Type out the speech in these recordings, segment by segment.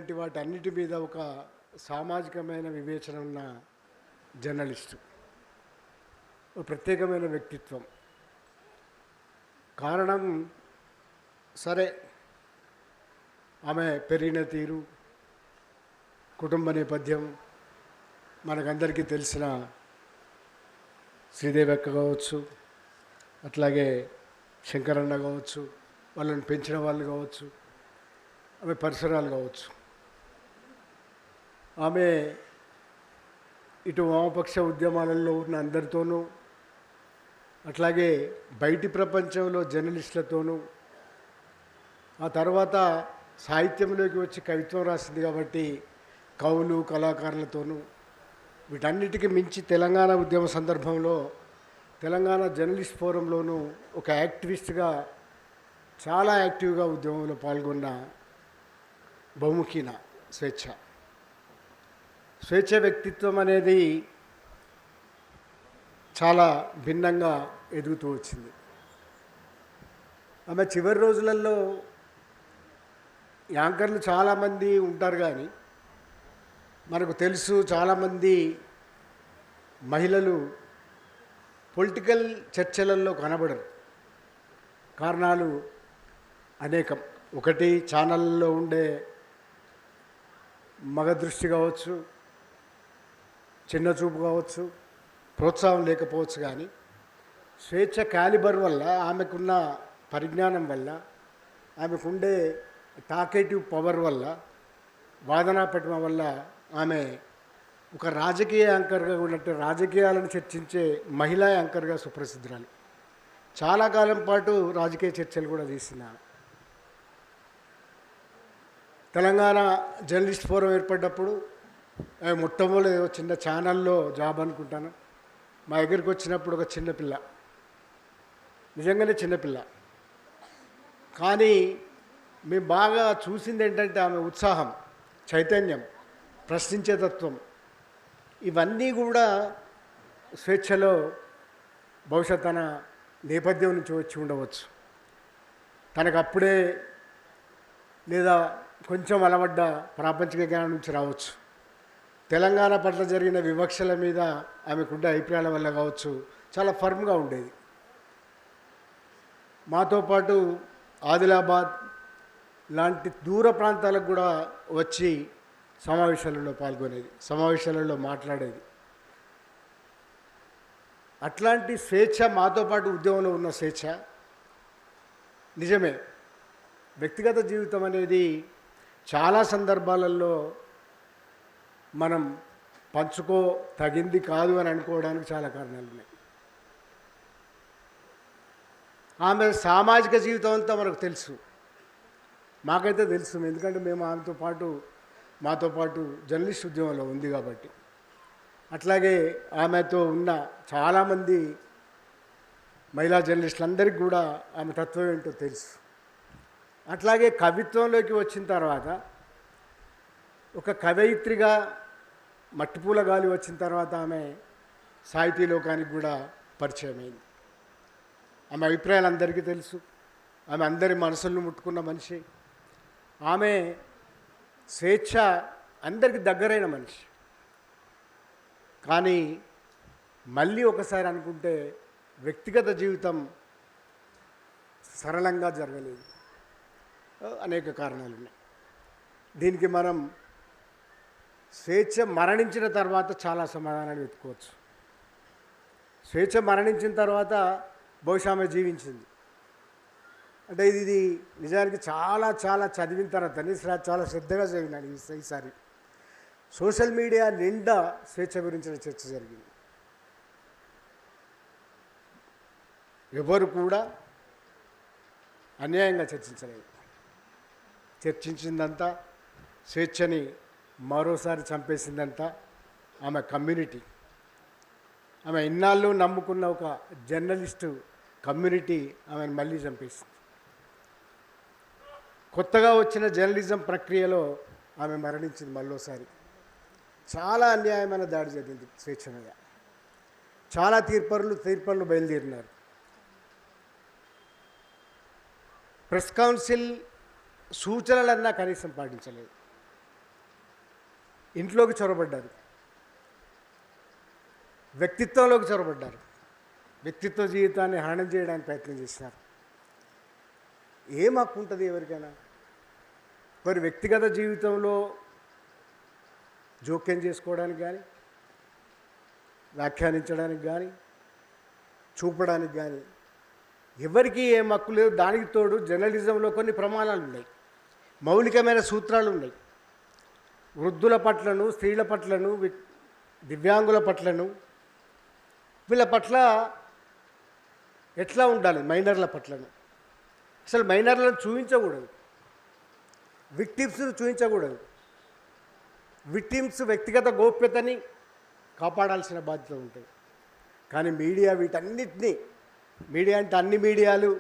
ఇలాంటి వాటన్నిటి మీద ఒక సామాజికమైన వివేచన ఉన్న జర్నలిస్టు, ఒక ప్రత్యేకమైన వ్యక్తిత్వం. కారణం సరే, ఆమె పెరిగిన తీరు, కుటుంబ నేపథ్యం మనకందరికీ తెలిసిన శ్రీదేవి అక్క కావచ్చు, అట్లాగే శంకరన్న కావచ్చు, వాళ్ళని పెంచిన వాళ్ళు కావచ్చు, ఆమె పరిసరాలు కావచ్చు. ఆమె ఇటు వామపక్ష ఉద్యమాలలో ఉన్న అందరితోనూ, అట్లాగే బయటి ప్రపంచంలో జర్నలిస్టులతోనూ, ఆ తర్వాత సాహిత్యంలోకి వచ్చి కవిత్వం రాసింది కాబట్టి కవులు కళాకారులతోనూ, వీటన్నిటికీ మించి తెలంగాణ ఉద్యమ సందర్భంలో తెలంగాణ జర్నలిస్ట్ ఫోరంలోనూ ఒక యాక్టివిస్ట్గా చాలా యాక్టివ్గా ఉద్యమంలో పాల్గొన్న బహుముఖీన స్వేచ్ఛ వ్యక్తిత్వం అనేది చాలా భిన్నంగా ఎదుగుతూ వచ్చింది. ఆమె చివరి రోజులలో యాంకర్లు చాలామంది ఉంటారు, కానీ మనకు తెలుసు చాలామంది మహిళలు పొలిటికల్ చర్చలలో కనబడరు. కారణాలు అనేకం. ఒకటి, ఛానళ్ళలో ఉండే మగ దృష్టి కావచ్చు, చిన్న చూపు కావచ్చు, ప్రోత్సాహం లేకపోవచ్చు. కానీ స్వేచ్ఛ క్యాలిబర్ వల్ల, ఆమెకున్న పరిజ్ఞానం వల్ల, ఆమెకుండే టాకేటివ్ పవర్ వల్ల, వాదనా పటిమ వల్ల ఆమె ఒక రాజకీయ యాంకర్గా ఉన్నట్టు రాజకీయాలను చర్చించే మహిళా యాంకర్గా సుప్రసిద్ధురాలు. చాలా కాలం పాటు రాజకీయ చర్చలు కూడా తీసినాను. తెలంగాణ జర్నలిస్ట్ ఫోరం ఏర్పడ్డప్పుడు మొట్టమొదటి చిన్న ఛానల్లో జాబ్ అనుకుంటాను. మా దగ్గరికి వచ్చినప్పుడు ఒక చిన్నపిల్ల, నిజంగానే చిన్నపిల్ల. కానీ మేము బాగా చూసింది ఏంటంటే ఆమె ఉత్సాహం, చైతన్యం, ప్రశ్నించే తత్వం, ఇవన్నీ కూడా స్వేచ్ఛలో బహుశా తన నేపథ్యం నుంచి వచ్చి ఉండవచ్చు. తనకు అప్పుడే లేదా కొంచెం అలవడ్డ ప్రాపంచిక జ్ఞానం నుంచి రావచ్చు. తెలంగాణ పట్ల జరిగిన వివక్షల మీద ఆమెకుండే అభిప్రాయాల వల్ల కావచ్చు, చాలా ఫర్మ్గా ఉండేది. మాతో పాటు ఆదిలాబాద్ లాంటి దూర ప్రాంతాలకు కూడా వచ్చి సమావేశాలలో పాల్గొనేది, సమావేశాలలో మాట్లాడేది. అట్లాంటి స్వేచ్ఛ, మాతో పాటు ఉద్యమంలో ఉన్న స్వేచ్ఛ నిజమే. వ్యక్తిగత జీవితం అనేది చాలా సందర్భాలలో మనం పంచుకో తగింది కాదు అని అనుకోవడానికి చాలా కారణాలు ఉన్నాయి. ఆమె సామాజిక జీవితం అంతా మనకు తెలుసు, మాకైతే తెలుసు. ఎందుకంటే మేము మాతో పాటు జర్నలిస్ట్ ఉద్యమంలో ఉంది కాబట్టి. అట్లాగే ఆమెతో ఉన్న చాలామంది మహిళా జర్నలిస్టులందరికీ కూడా ఆమె తత్వం ఏంటో తెలుసు. అట్లాగే కవిత్వంలోకి వచ్చిన తర్వాత, ఒక కవయిత్రిగా మట్టిపూల గాలి వచ్చిన తర్వాత ఆమె సాహితీ లోకానికి కూడా పరిచయం అయింది. ఆమె అభిప్రాయాలు అందరికీ తెలుసు. ఆమె అందరి మనసులను ముట్టుకున్న మనిషి. ఆమె స్వేచ్ఛ అందరికీ దగ్గరైన మనిషి. కానీ మళ్ళీ ఒకసారి అనుకుంటే వ్యక్తిగత జీవితం సరళంగా జరగలేదు. అనేక కారణాలు ఉన్నాయి. దీనికి మనం స్వేచ్ఛ మరణించిన తర్వాత చాలా సమాధానాలు వెతుకోవచ్చు. స్వేచ్ఛ మరణించిన తర్వాత బహుశా ఆమె జీవించింది అంటే ఇది నిజానికి చాలా చాలా చదివిన తర్వాత, చాలా శ్రద్ధగా చదివినాను ఈసారి. సోషల్ మీడియా నిండా స్వేచ్ఛ గురించిన చర్చ జరిగింది. ఎవరు కూడా అన్యాయంగా చర్చించలేదు. చర్చించిందంతా, స్వేచ్ఛని మరోసారి చంపేసిందంతా ఆమె కమ్యూనిటీ. ఆమె ఇన్నాళ్ళు నమ్ముకున్న ఒక జర్నలిస్టు కమ్యూనిటీ ఆమెను మళ్ళీ చంపేసింది. కొత్తగా వచ్చిన జర్నలిజం ప్రక్రియలో ఆమె మరణించింది మళ్ళోసారి. చాలా అన్యాయమైన దాడి జరిగింది స్వేచ్ఛ మీద. చాలా తీర్పర్లు బయలుదేరినారు. ప్రెస్ కౌన్సిల్ సూచనలన్నా కనీసం పాటించలేదు. ఇంట్లోకి చొరబడ్డారు, వ్యక్తిత్వంలోకి చొరబడ్డారు, వ్యక్తిత్వ జీవితాన్ని హరణం చేయడానికి ప్రయత్నం చేస్తున్నారు. ఏం హక్కు ఉంటుంది ఎవరికైనా? మరి వ్యక్తిగత జీవితంలో జోక్యం చేసుకోవడానికి కానీ, వ్యాఖ్యానించడానికి కానీ, చూపడానికి కానీ ఎవరికి ఏం హక్కు లేదు. దానికి తోడు జర్నలిజంలో కొన్ని ప్రమాణాలు ఉన్నాయి, మౌలికమైన సూత్రాలు ఉన్నాయి. వృద్ధుల పట్లను, స్త్రీల పట్లను, దివ్యాంగుల పట్లను, వీళ్ళ పట్ల ఎట్లా ఉండాలి, మైనర్ల పట్లను అసలు మైనర్లను చూపించకూడదు, విక్టిమ్స్ను చూపించకూడదు. విక్టిమ్స్ వ్యక్తిగత గోప్యతని కాపాడాల్సిన బాధ్యత ఉంటుంది. కానీ మీడియా వీటన్నిటినీ, మీడియా అంటే అన్ని మీడియాలు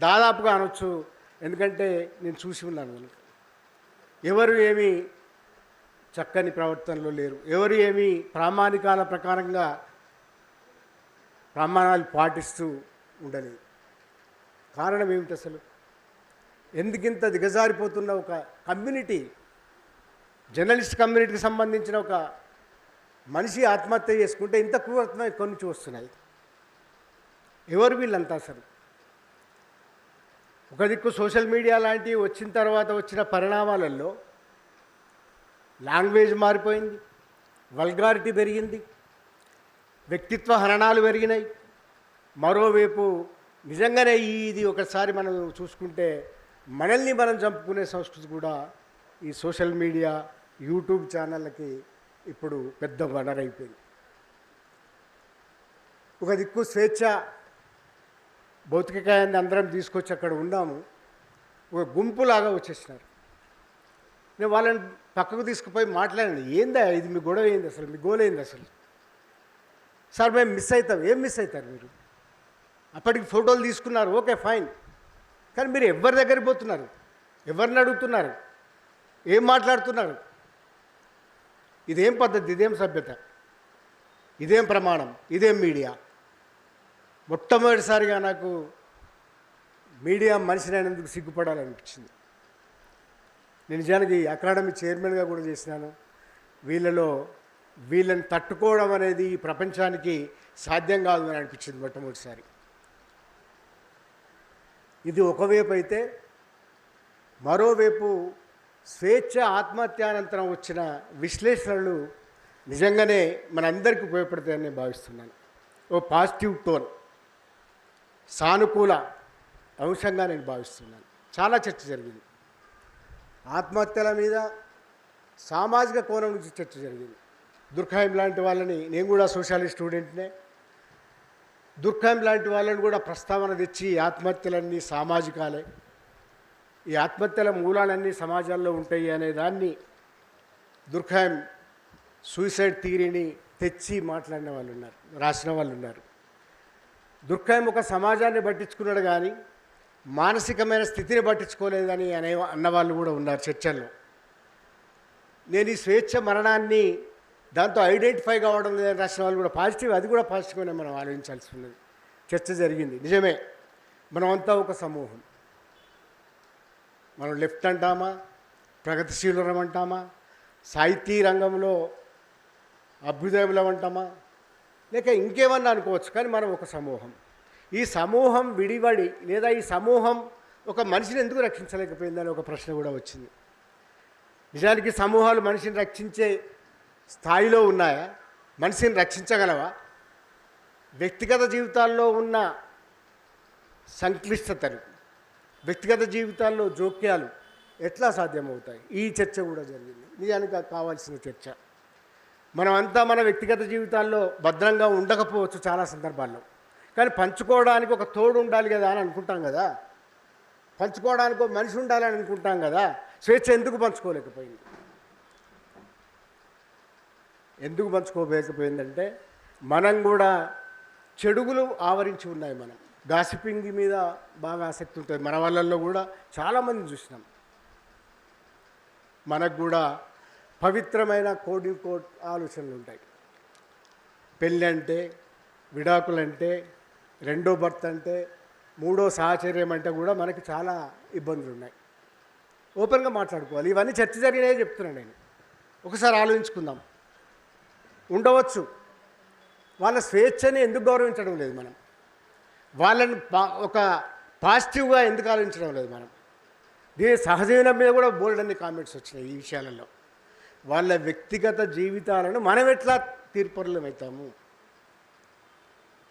దాదాపుగా అనొచ్చు, ఎందుకంటే నేను చూసి ఉన్నాను కనుక. ఎవరు ఏమీ చక్కని ప్రవర్తనలో లేరు, ఎవరు ఏమీ ప్రామాణికాల ప్రకారంగా ప్రమాణాలు పాటిస్తూ ఉండలేదు. కారణం ఏమిటి అసలు? ఎందుకింత దిగజారిపోతున్న ఒక కమ్యూనిటీ, జర్నలిస్ట్ కమ్యూనిటీకి సంబంధించిన ఒక మనిషి ఆత్మహత్య చేసుకుంటే ఇంత క్రూరత్వం ఎక్కడి నుంచి వస్తున్నాయి? ఎవరు వీళ్ళంతా అసలు? ఒక దిక్కు సోషల్ మీడియా లాంటివి వచ్చిన తర్వాత వచ్చిన పరిణామాలలో లాంగ్వేజ్ మారిపోయింది, వల్గారిటీ పెరిగింది, వ్యక్తిత్వ హరణాలు పెరిగినాయి. మరోవైపు నిజంగానే ఇది ఒకసారి మనం చూసుకుంటే మనల్ని మనం చంపుకునే సంస్కృతి కూడా ఈ సోషల్ మీడియా, యూట్యూబ్ ఛానళ్ళకి ఇప్పుడు పెద్ద వనరైపోయింది. ఒక దిక్కు స్వేచ్ఛ, భౌతికకాయాన్ని అందరం తీసుకొచ్చి అక్కడ ఉన్నాము, ఒక గుంపులాగా వచ్చేసినారు. నేను వాళ్ళని పక్కకు తీసుకుపోయి మాట్లాడండి, ఏందా ఇది మీ గొడవ ఏంది అసలు, మీ గోల్ ఏంది అసలు? సార్ మేము మిస్ అవుతాం. ఏం మిస్ అవుతారు మీరు? అప్పటికి ఫోటోలు తీసుకున్నారు, ఓకే ఫైన్, కానీ మీరు ఎవరి దగ్గరికి పోతున్నారు, ఎవరిని అడుగుతున్నారు, ఏం మాట్లాడుతున్నారు? ఇదేం పద్ధతి, ఇదేం సభ్యత, ఇదేం ప్రమాణం, ఇదేం మీడియా? మొట్టమొదటిసారిగా నాకు మీడియా మనిషిని అయినందుకు సిగ్గుపడాలనిపించింది. నేను నిజానికి అకాడమీ చైర్మన్గా కూడా చేసినాను. వీళ్ళని తట్టుకోవడం అనేది ఈ ప్రపంచానికి సాధ్యం కాదు అని అనిపించింది మొట్టమొదటిసారి. ఇది ఒకవైపు అయితే, మరోవైపు స్వేచ్ఛ ఆత్మహత్యానంతరం వచ్చిన విశ్లేషణలు నిజంగానే మనందరికీ ఉపయోగపడతాయని నేను భావిస్తున్నాను. ఓ పాజిటివ్ టోన్, సానుకూల అంశంగా నేను భావిస్తున్నాను. చాలా చర్చ జరిగింది ఆత్మహత్యల మీద, సామాజిక కోణం నుంచి చర్చ జరిగింది. దుర్ఖాయం లాంటి వాళ్ళని, నేను కూడా సోషలిస్ట్ స్టూడెంట్నే, దుర్ఖాయం లాంటి వాళ్ళని కూడా ప్రస్తావన తెచ్చి ఆత్మహత్యలన్నీ సామాజికాలే, ఈ ఆత్మహత్యల మూలాలన్నీ సమాజాల్లో ఉంటాయి అనే దాన్ని, దుర్ఖాయం సూసైడ్ థియరీని తెచ్చి మాట్లాడిన వాళ్ళు ఉన్నారు, రాసిన వాళ్ళు ఉన్నారు. దుర్ఖాయం ఒక సమాజాన్ని పట్టించుకున్నాడు కానీ మానసికమైన స్థితిని పట్టించుకోలేదని అన్నవాళ్ళు కూడా ఉన్నారు చర్చల్లో. నేను ఈ స్వేచ్ఛ మరణాన్ని దాంతో ఐడెంటిఫై కావడం లేదని రాసిన వాళ్ళు కూడా పాజిటివ్, అది కూడా పాజిటివ్గానే మనం ఆలోచించాల్సి ఉన్నది. చర్చ జరిగింది, నిజమే. మనమంతా ఒక సమూహం. మనం లెఫ్ట్ అంటామా, ప్రగతిశీలం అంటామా, సాహితీ రంగంలో అభ్యుదయంలో అంటామా, లేక ఇంకేమన్నా అనుకోవచ్చు, కానీ మనం ఒక సమూహం. ఈ సమూహం విడివడి, లేదా ఈ సమూహం ఒక మనిషిని ఎందుకు రక్షించలేకపోయిందని ఒక ప్రశ్న కూడా వచ్చింది. నిజానికి సమూహాలు మనిషిని రక్షించే స్థాయిలో ఉన్నాయా? మనిషిని రక్షించగలవా? వ్యక్తిగత జీవితాల్లో ఉన్న సంక్లిష్టతలు, వ్యక్తిగత జీవితాల్లో జోక్యాలు ఎట్లా సాధ్యమవుతాయి? ఈ చర్చ కూడా జరిగింది. నిజానికి కావాల్సిన చర్చ. మనమంతా మన వ్యక్తిగత జీవితాల్లో భద్రంగా ఉండకపోవచ్చు చాలా సందర్భాల్లో, కానీ పంచుకోవడానికి ఒక తోడు ఉండాలి కదా అని అనుకుంటాం కదా, పంచుకోవడానికి ఒక మనిషి ఉండాలని అనుకుంటాం కదా. స్వేచ్ఛ ఎందుకు పంచుకోలేకపోయింది? ఎందుకు పంచుకోలేకపోయిందంటే మనం కూడా చెడుగులు ఆవరించి ఉన్నాయి. మనం గాసిపింగ్ మీద బాగా ఆసక్తి ఉంటుంది మన వాళ్ళల్లో కూడా చాలామంది చూసినాం. మనకు కూడా పవిత్రమైన కోడ్ ఆలోచనలు ఉంటాయి. పెళ్ళి అంటే, విడాకులంటే, రెండో భర్త అంటే, మూడో సాహచర్యం అంటే కూడా మనకి చాలా ఇబ్బందులు ఉన్నాయి. ఓపెన్గా మాట్లాడుకోవాలి. ఇవన్నీ చర్చ జరిగినాయే చెప్తున్నాను నేను. ఒకసారి ఆలోచించుకుందాం. ఉండవచ్చు. వాళ్ళ స్వేచ్ఛని ఎందుకు గౌరవించడం లేదు మనం? వాళ్ళని ఒక పాజిటివ్గా ఎందుకు ఆలోచించడం లేదు మనం? దీని సహజీవనం మీద కూడా బోల్డన్ని కామెంట్స్ వచ్చినాయి ఈ విషయాలలో. వాళ్ళ వ్యక్తిగత జీవితాలను మనం ఎట్లా తీర్పరులమవుతాము?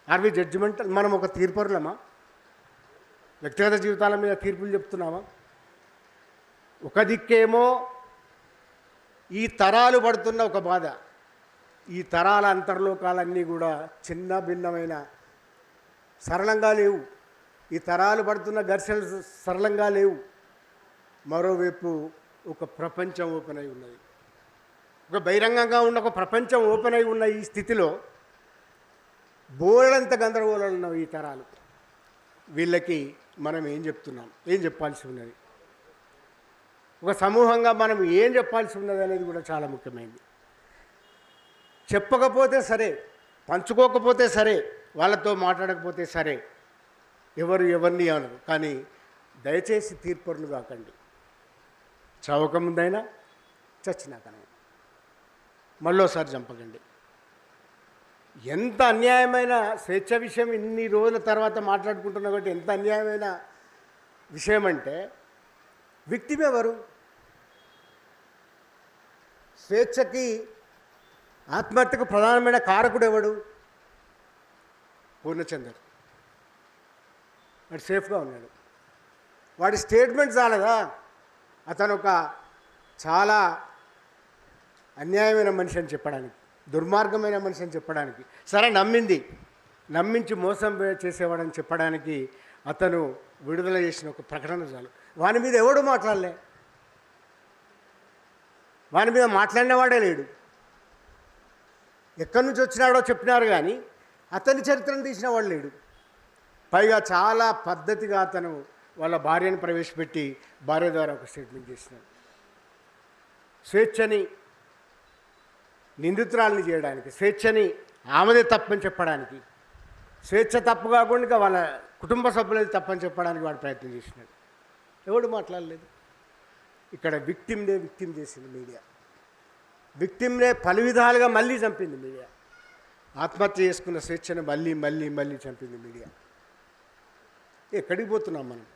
RV judgemental? మనం ఒక తీర్పరులమా? వ్యక్తిగత జీవితాల మీద తీర్పులు చెప్తున్నామా? ఒక దిక్కేమో ఈ తరాలు పడుతున్న ఒక బాధ, ఈ తరాల అంతర్లోకాలన్నీ కూడా చిన్న భిన్నమైన సరళంగా లేవు. ఈ తరాలు పడుతున్న ఘర్షణలు సరళంగా లేవు. మరోవైపు ఒక ప్రపంచం ఓపెన్ అయి ఉన్నది. ఒక బహిరంగంగా ఉన్న ఒక ప్రపంచం ఓపెన్ అయి ఉన్న ఈ స్థితిలో బోలెడంత గందరగోళాలు ఉన్నవి ఈ తరాలు. వీళ్ళకి మనం ఏం చెప్తున్నాం, ఏం చెప్పాల్సి ఉన్నది, ఒక సమూహంగా మనం ఏం చెప్పాల్సి ఉన్నది అనేది కూడా చాలా ముఖ్యమైనది. చెప్పకపోతే సరే, పంచుకోకపోతే సరే, వాళ్ళతో మాట్లాడకపోతే సరే, ఎవరిని అనరు. కానీ దయచేసి తీర్పరులు కాకండి. చవకముందైనా చచ్చినాకనైనా మళ్ళోసారి చంపకండి. ఎంత అన్యాయమైన స్వేచ్ఛ విషయం ఇన్ని రోజుల తర్వాత మాట్లాడుకుంటున్నా కాబట్టి ఎంత అన్యాయమైన విషయం అంటే, విక్టిమ్ ఎవరు? స్వేచ్ఛకి ఆత్మహత్యకు ప్రధానమైన కారకుడు ఎవడు? పూర్ణచందర్. వాడు సేఫ్గా ఉన్నాడు. వాడి స్టేట్మెంట్ చాలదా అతను ఒక చాలా అన్యాయమైన మనిషి అని చెప్పడానికి, దుర్మార్గమైన మనిషి అని చెప్పడానికి? సరే, నమ్మించి మోసం చేసేవాడని చెప్పడానికి అతను విడుదల చేసిన ఒక ప్రకటన చాలు. వాని మీద ఎవడు మాట్లాడలే, వాని మీద మాట్లాడినవాడే లేడు. ఎక్కడి నుంచి వచ్చినాడో చెప్పినారు కానీ అతని చరిత్రను తీసిన వాడు లేడు. పైగా చాలా పద్ధతిగా అతను వాళ్ళ భార్యను ప్రవేశపెట్టి భార్య ద్వారా ఒక స్టేట్మెంట్ చేసినాడు. స్వేచ్ఛని నిందితురాలని చేయడానికి, స్వేచ్ఛని ఆమెదే తప్పని చెప్పడానికి, స్వేచ్ఛ తప్పు కాకుండా వాళ్ళ కుటుంబ సభ్యులది తప్పని చెప్పడానికి వాడు ప్రయత్నం చేసినాడు. ఎవడు మాట్లాడలేదు. ఇక్కడ విక్టిమ్ చేసింది మీడియా. విక్టిమ్నే పలు విధాలుగా మళ్ళీ చంపింది మీడియా. ఆత్మహత్య చేసుకున్న స్వేచ్ఛను మళ్ళీ చంపింది మీడియా. ఎక్కడికి పోతున్నాం మనం?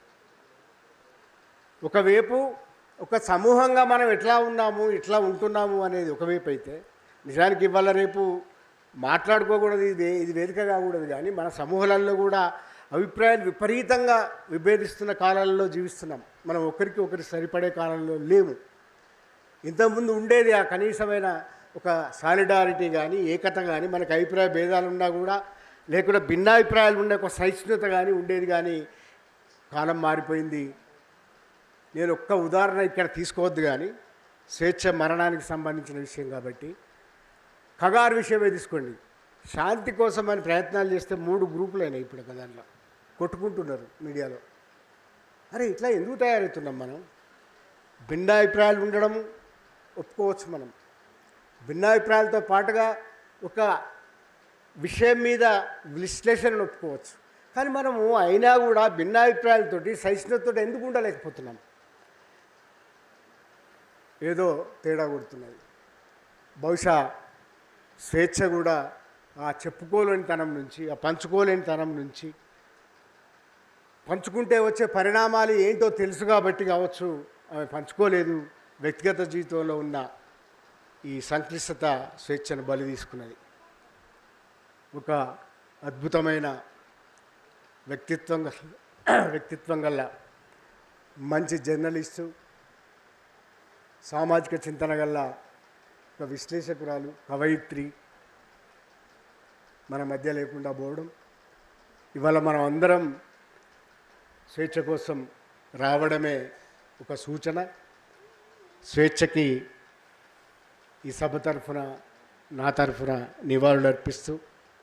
ఒకవైపు ఒక సమూహంగా మనం ఎట్లా ఉన్నాము, ఎట్లా ఉంటున్నాము అనేది ఒకవైపు అయితే, నిజానికి ఇవాళ రేపు మాట్లాడుకోకూడదు, ఇది వేదిక కాకూడదు, కానీ మన సమూహాలలో కూడా అభిప్రాయాలు విపరీతంగా విభేదిస్తున్న కాలాల్లో జీవిస్తున్నాం. మనం ఒకరికి సరిపడే కాలంలో లేము. ఇంతకుముందు ఉండేది ఆ కనీసమైన ఒక సాలిడారిటీ కానీ, ఏకత కానీ, మనకు అభిప్రాయ భేదాలు ఉన్నా కూడా, లేకుండా భిన్నాభిప్రాయాలు ఉండే ఒక సహిష్ణుత కానీ ఉండేది. కానీ కాలం మారిపోయింది. నేను ఒక్క ఉదాహరణ ఇక్కడ తీసుకోవద్దు, కానీ స్వేచ్ఛ మరణానికి సంబంధించిన విషయం కాబట్టి ఖగార్ విషయమే తీసుకోండి. శాంతి కోసం అని ప్రయత్నాలు చేస్తే 3 గ్రూపులు అయినాయి ఇప్పుడు. దాంట్లో కొట్టుకుంటున్నారు మీడియాలో. అరే, ఇట్లా ఎందుకు తయారవుతున్నాం మనం? భిన్నాభిప్రాయాలు ఉండడం ఒప్పుకోవచ్చు మనం. భిన్నాభిప్రాయాలతో పాటుగా ఒక విషయం మీద విశ్లేషణను ఒప్పుకోవచ్చు. కానీ మనము అయినా కూడా భిన్నాభిప్రాయాలతోటి సహిష్ణుతతో ఎందుకు ఉండలేకపోతున్నాం? ఏదో తేడా కొడుతున్నది. బహుశా స్వేచ్ఛ కూడా ఆ చెప్పుకోలేని తనం నుంచి, ఆ పంచుకోలేని తనం నుంచి, పంచుకుంటే వచ్చే పరిణామాలు ఏంటో తెలుసు కాబట్టి కావచ్చు, ఆమె పంచుకోలేదు. వ్యక్తిగత జీవితంలో ఉన్న ఈ సంక్లిష్టత స్వేచ్ఛను బలి తీసుకున్నది. ఒక అద్భుతమైన వ్యక్తిత్వం గల మంచి జర్నలిస్టు, సామాజిక చింతన గల ఒక విశ్లేషకురాలు, కవయిత్రి మన మధ్య లేకుండా పోవడం, ఇవాళ మనం అందరం స్వేచ్ఛ కోసం రావడమే ఒక సూచన. స్వేచ్ఛకి ఈ సభ తరఫున, నా తరఫున నివాళులు అర్పిస్తూ